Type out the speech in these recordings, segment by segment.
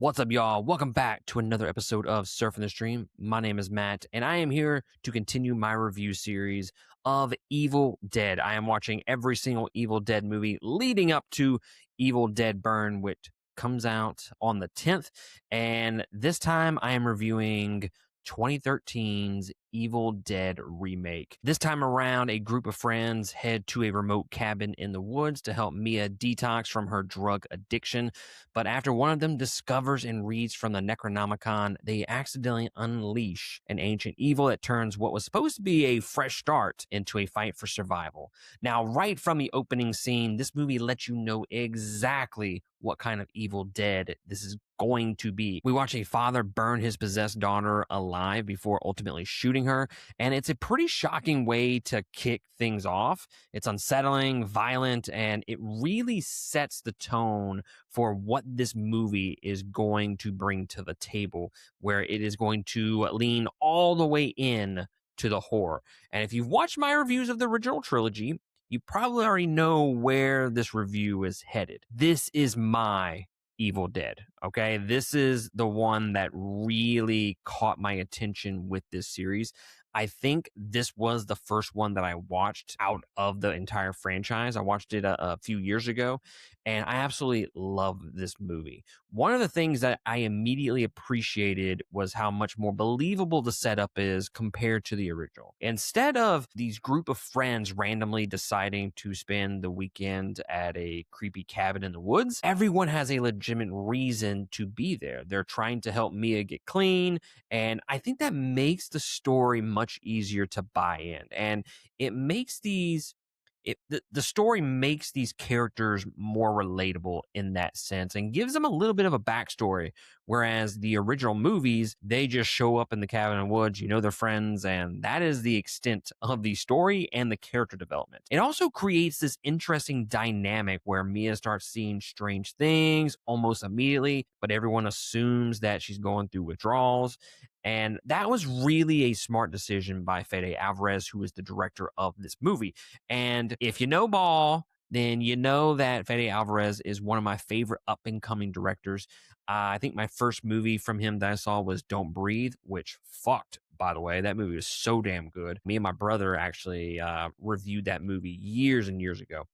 What's up, y'all? Welcome back to another episode of Surfing the Stream. My name is Matt, and I am here to continue my review series of Evil Dead. I am watching every single Evil Dead movie leading up to Evil Dead Burn, which comes out on the 10th. And this time I am reviewing 2013's Evil Dead remake. This time around, a group of friends head to a remote cabin in the woods to help Mia detox from her drug addiction. But after one of them discovers and reads from the Necronomicon, they accidentally unleash an ancient evil that turns what was supposed to be a fresh start into a fight for survival. Now, right from the opening scene, this movie lets you know exactly what kind of Evil Dead this is going to be. We watch a father burn his possessed daughter alive before ultimately shooting her, and it's a pretty shocking way to kick things off. It's unsettling, violent, and it really sets the tone for what this movie is going to bring to the table, where it is going to lean all the way in to the horror. And if you've watched my reviews of the original trilogy, you probably already know where this review is headed. This is my Evil Dead, okay? This is the one that really caught my attention with this series. I think this was the first one that I watched out of the entire franchise. I watched it a few years ago, and I absolutely love this movie. One of the things that I immediately appreciated was how much more believable the setup is compared to the original. Instead of these group of friends randomly deciding to spend the weekend at a creepy cabin in the woods, everyone has a legitimate reason to be there. They're trying to help Mia get clean, and I think that makes the story much easier to buy in. And it makes the story makes these characters more relatable in that sense and gives them a little bit of a backstory. Whereas the original movies, they just show up in the cabin in the woods, you know, they're friends, and that is the extent of the story and the character development. It also creates this interesting dynamic where Mia starts seeing strange things almost immediately, but everyone assumes that she's going through withdrawals. And that was really a smart decision by Fede Álvarez, who is the director of this movie. And if you know ball, then you know that Fede Álvarez is one of my favorite up-and-coming directors. I think my first movie from him that I saw was Don't Breathe, which fucked, by the way. That movie was so damn good. Me and my brother actually reviewed that movie years and years ago.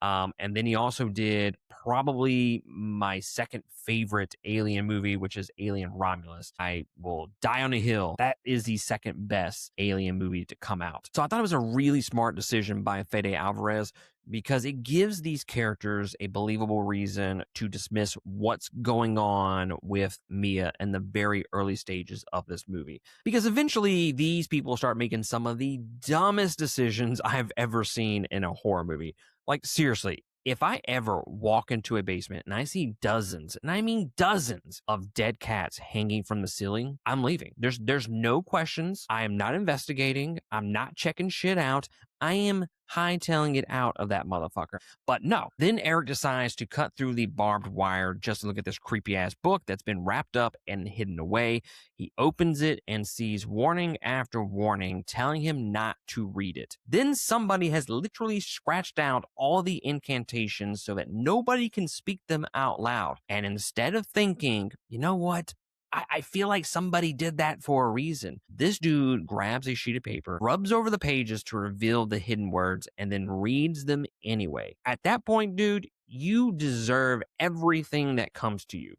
And then he also did probably my second favorite Alien movie, which is Alien Romulus. I will die on a hill. That is the second best Alien movie to come out. So I thought it was a really smart decision by Fede Álvarez because it gives these characters a believable reason to dismiss what's going on with Mia in the very early stages of this movie. Because eventually these people start making some of the dumbest decisions I've ever seen in a horror movie. Like, seriously, if I ever walk into a basement and I see dozens, and I mean dozens, of dead cats hanging from the ceiling, I'm leaving. There's no questions. I am not investigating. I'm not checking shit out. I am hightailing it out of that motherfucker. But no. Then Eric decides to cut through the barbed wire just to look at this creepy ass book that's been wrapped up and hidden away. He opens it and sees warning after warning telling him not to read it. Then somebody has literally scratched out all the incantations so that nobody can speak them out loud. And instead of thinking, you know what? I feel like somebody did that for a reason. This dude grabs a sheet of paper, rubs over the pages to reveal the hidden words, and then reads them anyway. At that point, dude, you deserve everything that comes to you.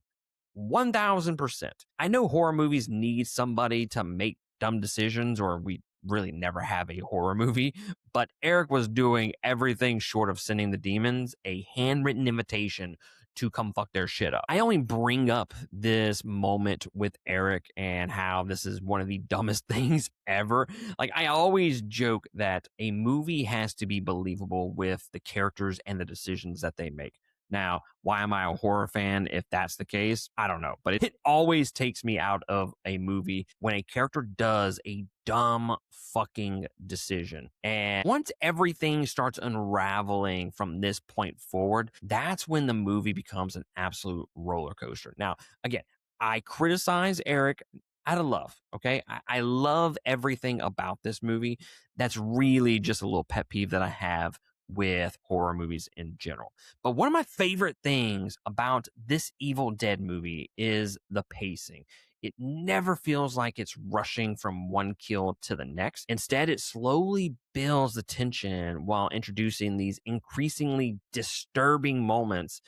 1000%. I know horror movies need somebody to make dumb decisions, or we really never have a horror movie, but Eric was doing everything short of sending the demons a handwritten invitation to come fuck their shit up. I only bring up this moment with Eric and how this is one of the dumbest things ever. Like, I always joke that a movie has to be believable with the characters and the decisions that they make. Now, why am I a horror fan if that's the case? I don't know. But it always takes me out of a movie when a character does a dumb fucking decision. And once everything starts unraveling from this point forward, that's when the movie becomes an absolute roller coaster. Now, again, I criticize Eric out of love, okay? I love everything about this movie. That's really just a little pet peeve that I have with horror movies in general. But one of my favorite things about this Evil Dead movie is the pacing. It never feels like it's rushing from one kill to the next. Instead, it slowly builds the tension while introducing these increasingly disturbing moments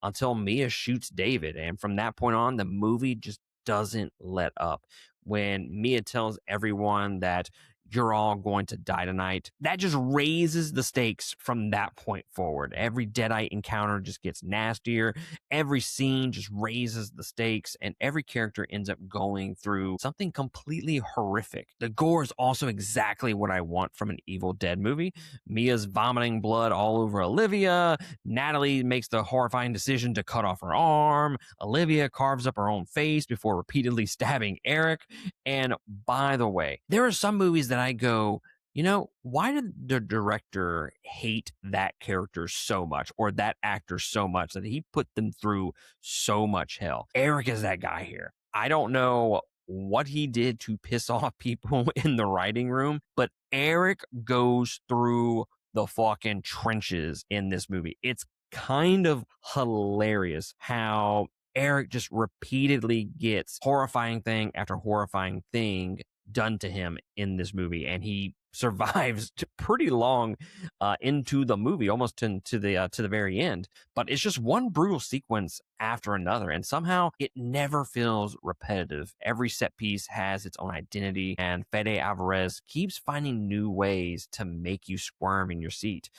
until Mia shoots David. And from that point on, the movie just doesn't let up. When Mia tells everyone that you're all going to die tonight, that just raises the stakes from that point forward. Every Deadite encounter just gets nastier. Every scene just raises the stakes, and every character ends up going through something completely horrific. The gore is also exactly what I want from an Evil Dead movie. Mia's vomiting blood all over Olivia. Natalie makes the horrifying decision to cut off her arm. Olivia carves up her own face before repeatedly stabbing Eric. And by the way, there are some movies that I go, why did the director hate that character so much or that actor so much that he put them through so much hell? Eric is that guy here. I don't know what he did to piss off people in the writing room, but Eric goes through the fucking trenches in this movie. It's kind of hilarious how Eric just repeatedly gets horrifying thing after horrifying thing done to him in this movie, and he survives pretty long into the movie, almost to the very end. But it's just one brutal sequence after another, and somehow it never feels repetitive. Every set piece has its own identity, and Fede Álvarez keeps finding new ways to make you squirm in your seat.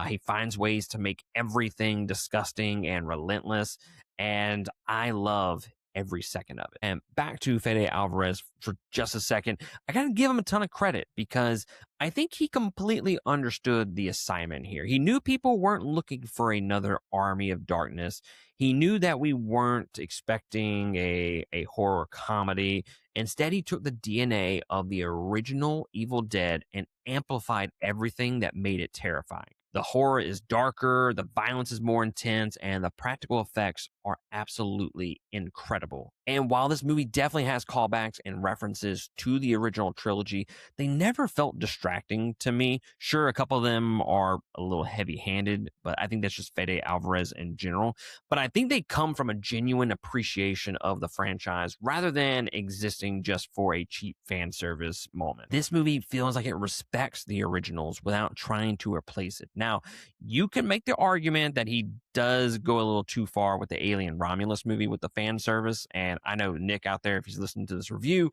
He finds ways to make everything disgusting and relentless, and I love every second of it. And back to Fede Álvarez for just a second. I gotta give him a ton of credit because I think he completely understood the assignment here. He knew people weren't looking for another Army of Darkness. He knew that we weren't expecting a horror comedy. Instead, he took the DNA of the original Evil Dead and amplified everything that made it terrifying. The horror is darker, the violence is more intense, and the practical effects are absolutely incredible. And while this movie definitely has callbacks and references to the original trilogy, they never felt distracting to me. Sure, a couple of them are a little heavy-handed, but I think that's just Fede Álvarez in general. But I think they come from a genuine appreciation of the franchise rather than existing just for a cheap fan service moment. This movie feels like it respects the originals without trying to replace it. Now, you can make the argument that he does go a little too far with the Alien Romulus movie with the fan service, and I know Nick out there, if he's listening to this review,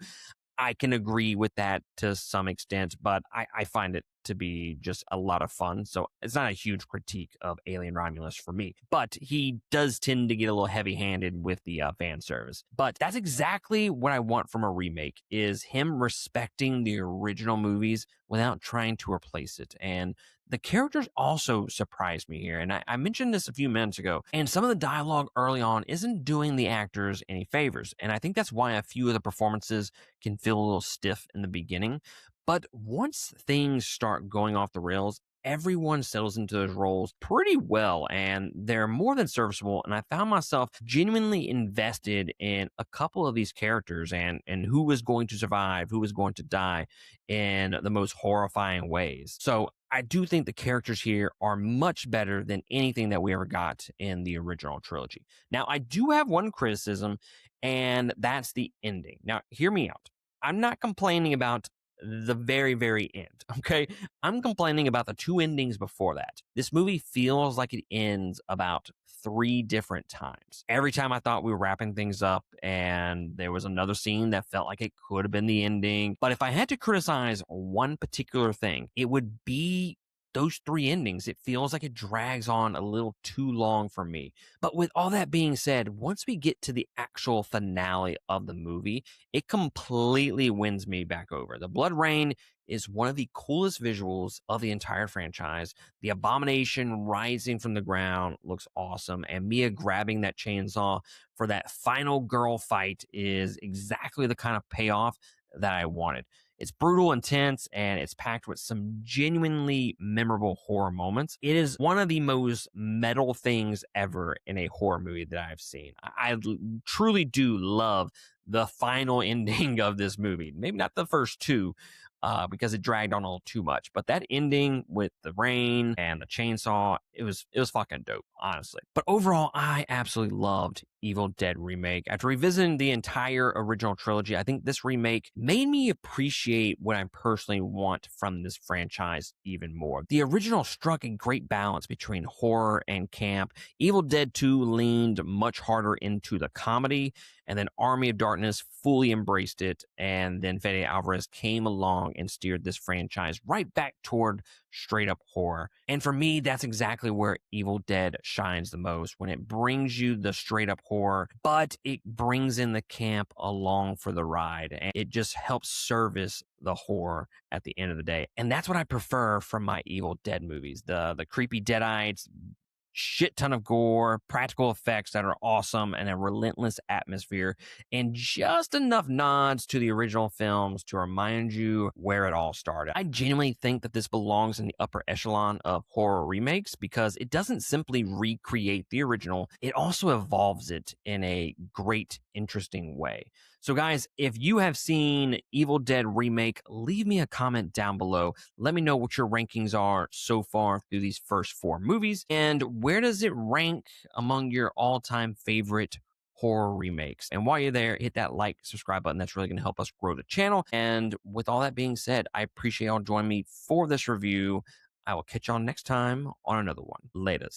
I can agree with that to some extent, but I find it to be just a lot of fun. So it's not a huge critique of Alien Romulus for me, but he does tend to get a little heavy-handed with the fan service. But that's exactly what I want from a remake, is him respecting the original movies without trying to replace it. And the characters also surprised me here. And I mentioned this a few minutes ago. And some of the dialogue early on isn't doing the actors any favors. And I think that's why a few of the performances can feel a little stiff in the beginning. But once things start going off the rails, everyone settles into those roles pretty well, and they're more than serviceable. And I found myself genuinely invested in a couple of these characters and who was going to survive, who was going to die in the most horrifying ways. So I do think the characters here are much better than anything that we ever got in the original trilogy. Now, I do have one criticism, and that's the ending. Now, hear me out. I'm not complaining about the very, very end. Okay. I'm complaining about the two endings before that. This movie feels like it ends about 3 different times. Every time I thought we were wrapping things up and there was another scene that felt like it could have been the ending. But if I had to criticize one particular thing, it would be those 3 endings. It feels like it drags on a little too long for me. But with all that being said, once we get to the actual finale of the movie, it completely wins me back over. The blood rain is one of the coolest visuals of the entire franchise. The abomination rising from the ground looks awesome, and Mia grabbing that chainsaw for that final girl fight is exactly the kind of payoff that I wanted. It's brutal, intense, and it's packed with some genuinely memorable horror moments. It is one of the most metal things ever in a horror movie that I've seen. I truly do love the final ending of this movie. Maybe not the first 2, because it dragged on a little too much. But that ending with the rain and the chainsaw, it was fucking dope, honestly. But overall, I absolutely loved Evil Dead Remake. After revisiting the entire original trilogy, I think this remake made me appreciate what I personally want from this franchise even more. The original struck a great balance between horror and camp. Evil Dead 2 leaned much harder into the comedy, and then Army of Darkness fully embraced it, and then Fede Álvarez came along and steered this franchise right back toward straight up horror. And for me, that's exactly where Evil Dead shines the most, when it brings you the straight up horror, but it brings in the camp along for the ride, and it just helps service the horror at the end of the day. And that's what I prefer from my Evil Dead movies. The creepy deadites, shit ton of gore, practical effects that are awesome, and a relentless atmosphere, and just enough nods to the original films to remind you where it all started. I genuinely think that this belongs in the upper echelon of horror remakes because it doesn't simply recreate the original, it also evolves it in a great, interesting way. So guys, if you have seen Evil Dead Remake, leave me a comment down below. Let me know what your rankings are so far through these first 4 movies, and where does it rank among your all-time favorite horror remakes? And while you're there, hit that like, subscribe button. That's really going to help us grow the channel. And with all that being said, I appreciate y'all joining me for this review. I will catch y'all next time on another one. Laters.